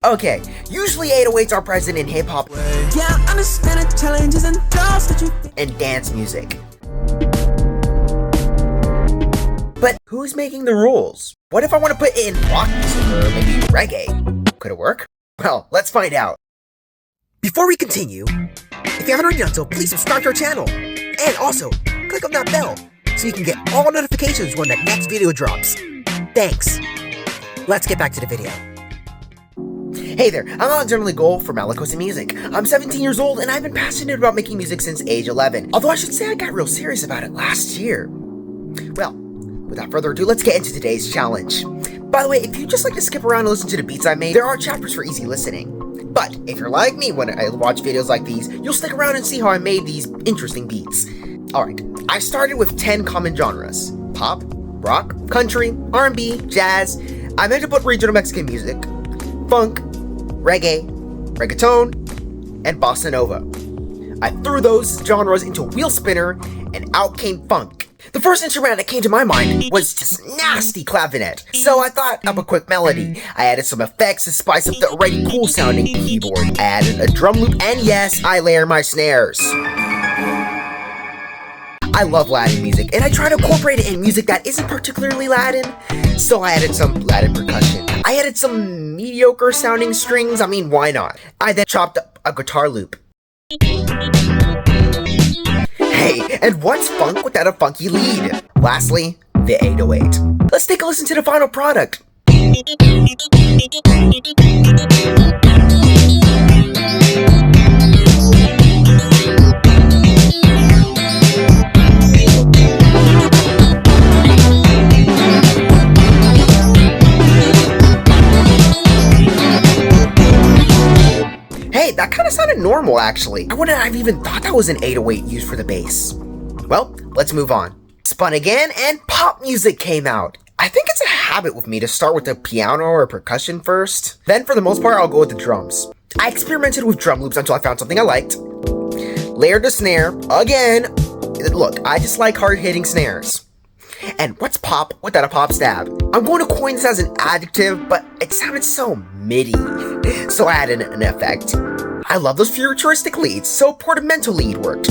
Okay, usually 808s are present in hip-hop and dance music. But who's making the rules? What if I want to put in rock music or maybe reggae? Could it work? Well, let's find out. Before we continue, if you haven't already done so, please subscribe to our channel. And also, click on that bell so you can get all notifications when the next video drops. Thanks. Let's get back to the video. Hey there, I'm Alexander Goal from Kaleidoscope Music. I'm 17 years old and I've been passionate about making music since age 11. Although I should say I got real serious about it last year. Well, without further ado, let's get into today's challenge. By the way, if you just like to skip around and listen to the beats I made, there are chapters for easy listening. But if you're like me when I watch videos like these, you'll stick around and see how I made these interesting beats. Alright, I started with 10 common genres: pop, rock, country, R&B, jazz. I meant to put regional Mexican music, funk, reggae, reggaeton, and bossa nova. I threw those genres into a wheel spinner and out came funk. The first instrument that came to my mind was just nasty clavinet, so I thought up a quick melody. I added some effects to spice up the already cool sounding keyboard. I added a drum loop, and yes, I layer my snares. I love Latin music, and I try to incorporate it in music that isn't particularly Latin, so I added some Latin percussion. I added some mediocre sounding strings, I mean, why not? I then chopped up a guitar loop. Hey, and what's funk without a funky lead? Lastly, the 808. Let's take a listen to the final product. Hey, that kind of sounded normal, actually. I wouldn't have even thought that was an 808 used for the bass. Well, let's move on. Spun again, and pop music came out. I think it's a habit with me to start with the piano or percussion first. Then, for the most part, I'll go with the drums. I experimented with drum loops until I found something I liked. Layered the snare, again. Look, I just like hard-hitting snares. And what's pop without a pop stab? I'm going to coin this as an adjective, but it sounded so MIDI, so I added an effect. I love those futuristic leads, so portamento lead worked.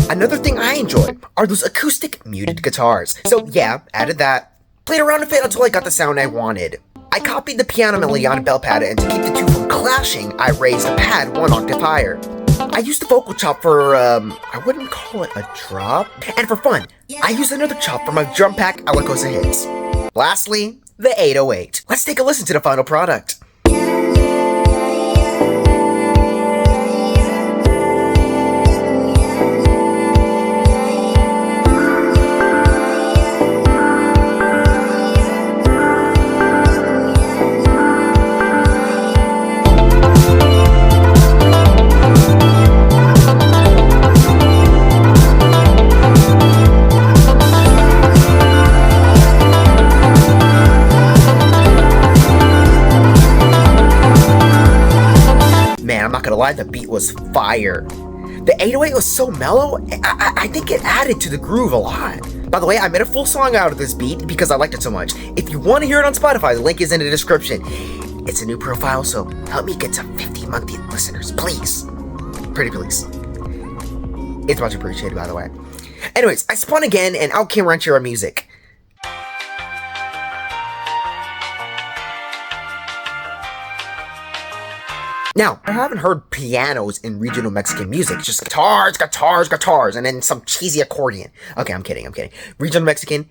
Another thing I enjoy are those acoustic muted guitars, so yeah, added that. Played around with it until I got the sound I wanted. I copied the piano melody on a bell pad, and to keep the two from clashing, I raised the pad 1 octave higher. I used the vocal chop for, I wouldn't call it a drop. And for fun, I used another chop for my drum pack Alacosa hits. Lastly, the 808. Let's take a listen to the final product. I'm not gonna lie, the beat was fire. The 808 was so mellow, I think it added to the groove a lot. By the way, I made a full song out of this beat because I liked it so much. If you want to hear it on Spotify, the link is in the description. It's a new profile, so help me get to 50 monthly listeners, please. Pretty please. It's much appreciated, by the way. Anyways, I spun again, and out came Ranchera music. Now, I haven't heard pianos in regional Mexican music. It's just guitars, guitars, guitars, and then some cheesy accordion. Okay, I'm kidding. Regional Mexican,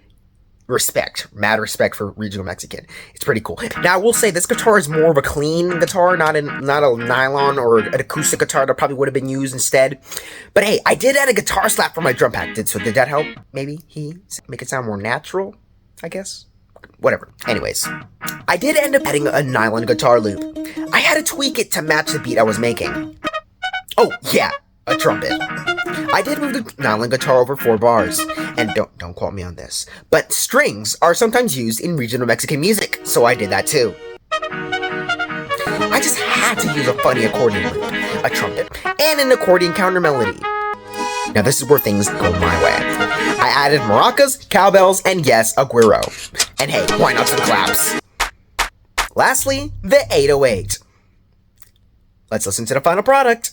respect. Mad respect for regional Mexican. It's pretty cool. Now, I will say this guitar is more of a clean guitar, not a nylon or an acoustic guitar that probably would have been used instead. But hey, I did add a guitar slap for my drum pack. Did that help? Maybe make it sound more natural, I guess? Whatever. Anyways, I did end up adding a nylon guitar loop. I had to tweak it to match the beat I was making. Oh, yeah, a trumpet. I did move the nylon guitar over 4 bars. And don't quote me on this, but strings are sometimes used in regional Mexican music, so I did that too. I just had to use a funny accordion loop, a trumpet, and an accordion counter melody. Now this is where things go my way. I added maracas, cowbells, and yes, a güiro. And hey, why not some claps? Lastly, the 808. Let's listen to the final product.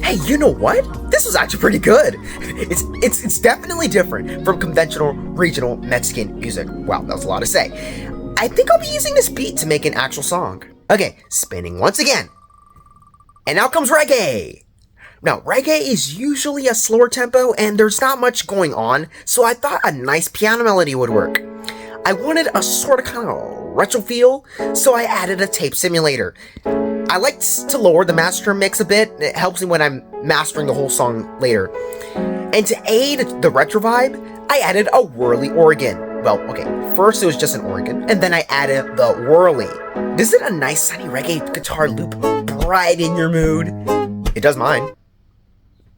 Hey, you know what? This was actually pretty good. It's definitely different from conventional regional Mexican music. Wow, that was a lot to say. I think I'll be using this beat to make an actual song. Okay, spinning once again. And now comes reggae. Now, reggae is usually a slower tempo and there's not much going on, so I thought a nice piano melody would work. I wanted a sort of kind of retro feel, so I added a tape simulator. I like to lower the master mix a bit. It helps me when I'm mastering the whole song later. And to aid the retro vibe, I added a whirly organ. Well, okay, first it was just an organ, and then I added the whirly. Isn't a nice sunny reggae guitar loop brighten your mood? It does mine.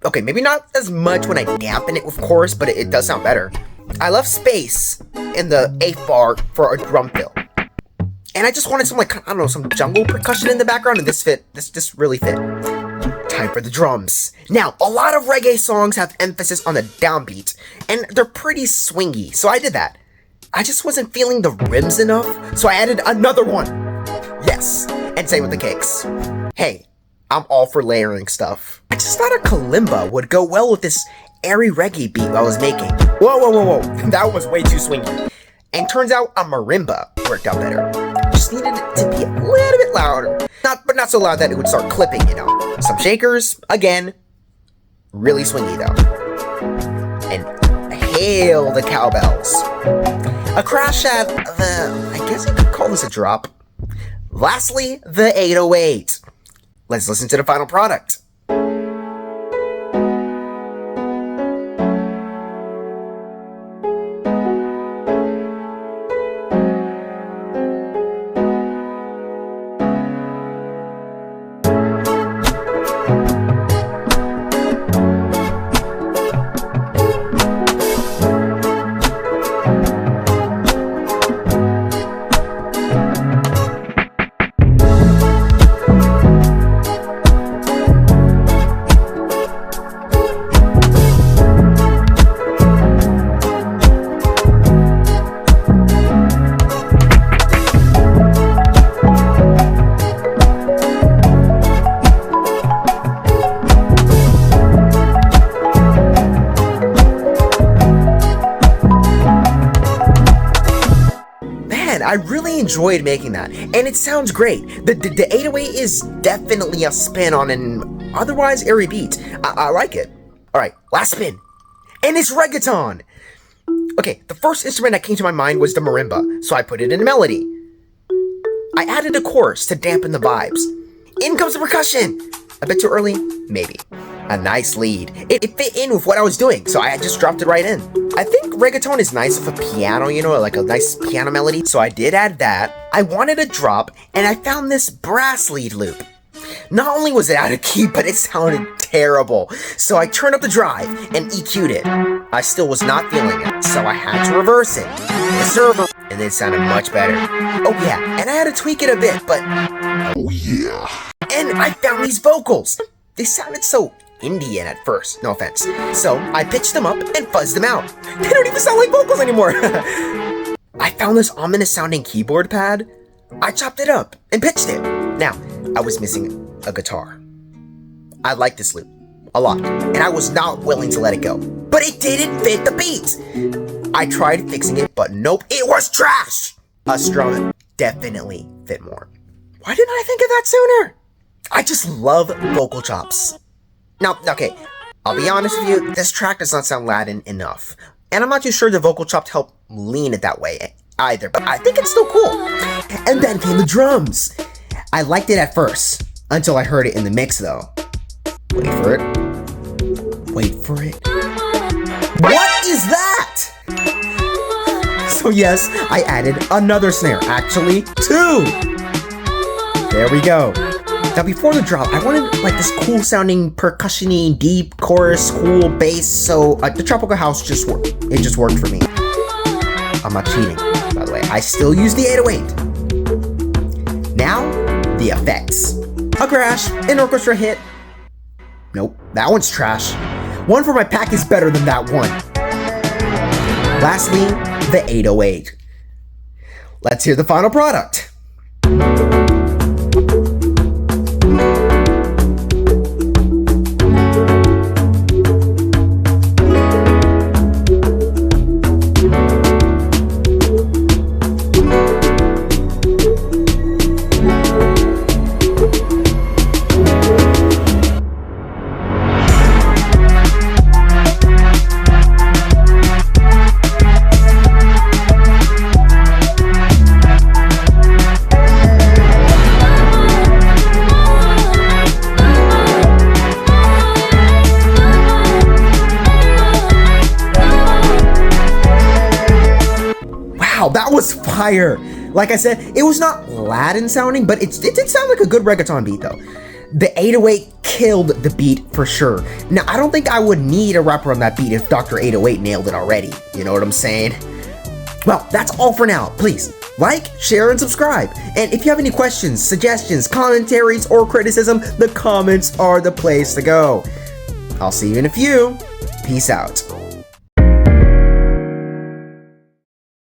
Okay, maybe not as much when I dampen it with chorus, but it does sound better. I left space in the 8th bar for a drum fill. And I just wanted some, like, I don't know, some jungle percussion in the background, and this really fit. Time for the drums. Now, a lot of reggae songs have emphasis on the downbeat, and they're pretty swingy, so I did that. I just wasn't feeling the rims enough, so I added another one. Yes, and same with the kicks. Hey, I'm all for layering stuff. I just thought a kalimba would go well with this airy reggae beat I was making. Whoa, that was way too swingy. And turns out a marimba worked out better. Just needed it to be a little bit louder. But not so loud that it would start clipping, you know. Some shakers, again, really swingy though. And hail the cowbells. A crash at the, I guess you could call this a drop. Lastly, the 808. Let's listen to the final product. I really enjoyed making that, and it sounds great. The 808 is definitely a spin on an otherwise airy beat. I like it. Alright, last spin. And it's reggaeton! Okay, the first instrument that came to my mind was the marimba, so I put it in a melody. I added a chorus to dampen the vibes. In comes the percussion! A bit too early? Maybe. A nice lead. It fit in with what I was doing, so I just dropped it right in. I think reggaeton is nice with a piano, you know, like a nice piano melody, so I did add that. I wanted a drop, and I found this brass lead loop. Not only was it out of key, but it sounded terrible, so I turned up the drive and EQ'd it. I still was not feeling it, so I had to reverse it. The server, and it sounded much better. Oh yeah, and I had to tweak it a bit, but... oh yeah. And I found these vocals. They sounded so Indian at first, no offense. So I pitched them up and fuzzed them out. They don't even sound like vocals anymore. I found this ominous sounding keyboard pad. I chopped it up and pitched it. Now, I was missing a guitar. I liked this loop a lot, and I was not willing to let it go. But it didn't fit the beat. I tried fixing it, but nope, it was trash. A strum definitely fit more. Why didn't I think of that sooner? I just love vocal chops. Now, okay, I'll be honest with you, this track does not sound Latin enough. And I'm not too sure the vocal chops help lean it that way either, but I think it's still cool. And then came the drums. I liked it at first, until I heard it in the mix though. Wait for it. Wait for it. What is that? So yes, I added another snare, actually 2. There we go. Now before the drop, I wanted like this cool sounding percussion-y, deep chorus, cool bass, so the tropical house just worked. It just worked for me. I'm not cheating, by the way. I still use the 808. Now, the effects. A crash, an orchestra hit. Nope, that one's trash. One for my pack is better than that one. Lastly, the 808. Let's hear the final product. Wow, that was fire! Like I said, it was not Latin sounding, but it did sound like a good reggaeton beat though. The 808 killed the beat for sure. Now, I don't think I would need a rapper on that beat if Dr. 808 nailed it already. You know what I'm saying? Well, that's all for now. Please, like, share, and subscribe. And if you have any questions, suggestions, commentaries, or criticism, the comments are the place to go. I'll see you in a few. Peace out.